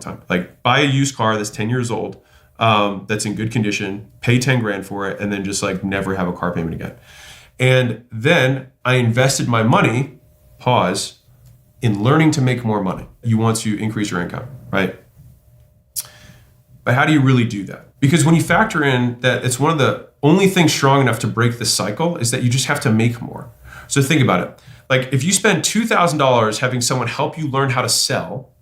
time. Like buy a used car that's 10 years old, that's in good condition, pay 10 grand for it, and then just like never have a car payment again. And then I invested my money, pause, in learning to make more money. You want to increase your income, right? But how do you really do that? Because when you factor in that it's one of the only things strong enough to break the cycle is that you just have to make more. So think about it. Like if you spend $2,000 having someone help you learn how to sell,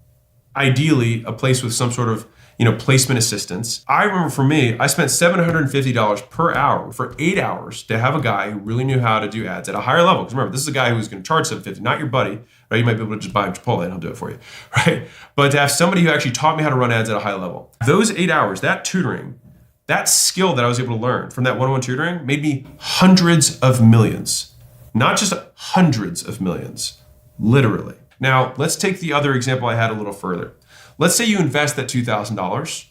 ideally a place with some sort of placement assistance. I remember for me, I spent $750 per hour for 8 hours to have a guy who really knew how to do ads at a higher level. Because remember, this is a guy who's going to charge $750, not your buddy, right? You might be able to just buy him Chipotle and he'll do it for you, right? But to have somebody who actually taught me how to run ads at a high level. Those 8 hours, that tutoring, that skill that I was able to learn from that one-on-one tutoring made me hundreds of millions, not just hundreds of millions, literally. Now, let's take the other example I had a little further. Let's say you invest that $2,000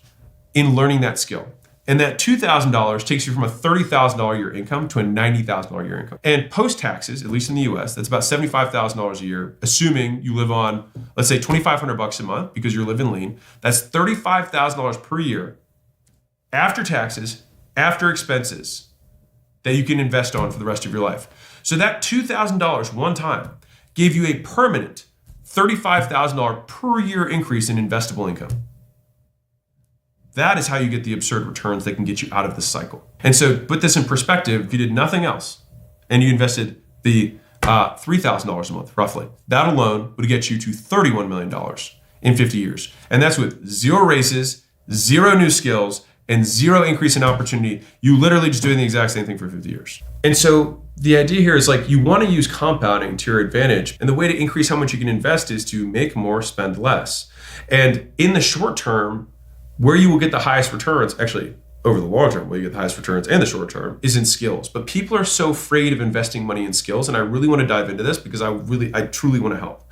in learning that skill. And that $2,000 takes you from a $30,000 a year income to a $90,000 a year income. And post-taxes, at least in the US, that's about $75,000 a year, assuming you live on, let's say $2,500 a month because you're living lean. That's $35,000 per year after taxes, after expenses that you can invest on for the rest of your life. So that $2,000 one time gave you a permanent $35,000 per year increase in investable income. That is how you get the absurd returns that can get you out of this cycle. And so put this in perspective, if you did nothing else and you invested the $3,000 a month, roughly, that alone would get you to $31 million in 50 years. And that's with 0 raises, 0 new skills, and 0 increase in opportunity. You literally just doing the exact same thing for 50 years. And so the idea here is like you want to use compounding to your advantage. And the way to increase how much you can invest is to make more, spend less. And in the short term, where you will get the highest returns, actually over the long term, where you get the highest returns and the short term is in skills. But people are so afraid of investing money in skills. And I really want to dive into this because I truly want to help.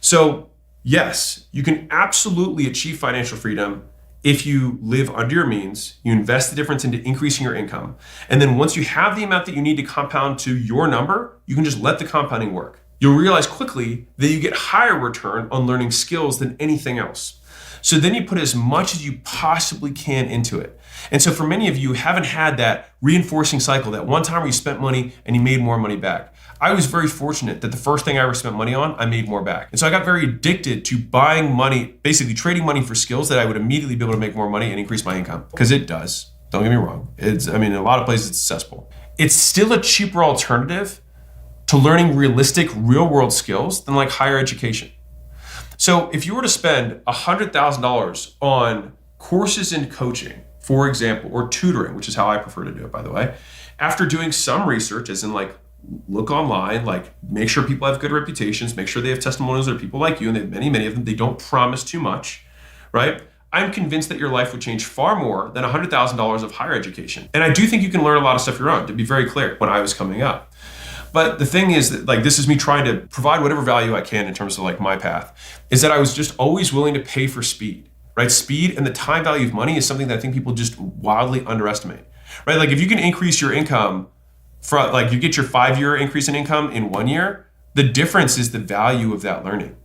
So yes, you can absolutely achieve financial freedom if you live under your means, you invest the difference into increasing your income. And then once you have the amount that you need to compound to your number, you can just let the compounding work. You'll realize quickly that you get higher return on learning skills than anything else. So then you put as much as you possibly can into it. And so for many of you haven't had that reinforcing cycle, that one time where you spent money and you made more money back. I was very fortunate that the first thing I ever spent money on, I made more back. And so I got very addicted to buying money, basically trading money for skills that I would immediately be able to make more money and increase my income. Because it does, don't get me wrong. In a lot of places it's successful. It's still a cheaper alternative to learning realistic real world skills than like higher education. So if you were to spend $100,000 on courses in coaching, for example, or tutoring, which is how I prefer to do it, by the way, after doing some research, as in like look online, like make sure people have good reputations, make sure they have testimonials that are people like you, and they have many of them, they don't promise too much, right? I'm convinced that your life would change far more than $100,000 of higher education. And I do think you can learn a lot of stuff your own, to be very clear, when I was coming up. But the thing is that like, this is me trying to provide whatever value I can in terms of like my path, is that I was just always willing to pay for speed, right? Speed and the time value of money is something that I think people just wildly underestimate, right? Like if you can increase your income like you get your 5-year increase in income in 1 year, the difference is the value of that learning.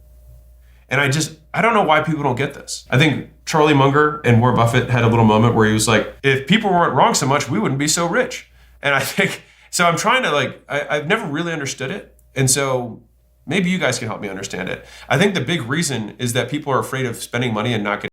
And I don't know why people don't get this. I think Charlie Munger and Warren Buffett had a little moment where he was like, if people weren't wrong so much, we wouldn't be so rich. And I think, so I'm trying to I've never really understood it. And so maybe you guys can help me understand it. I think the big reason is that people are afraid of spending money and not getting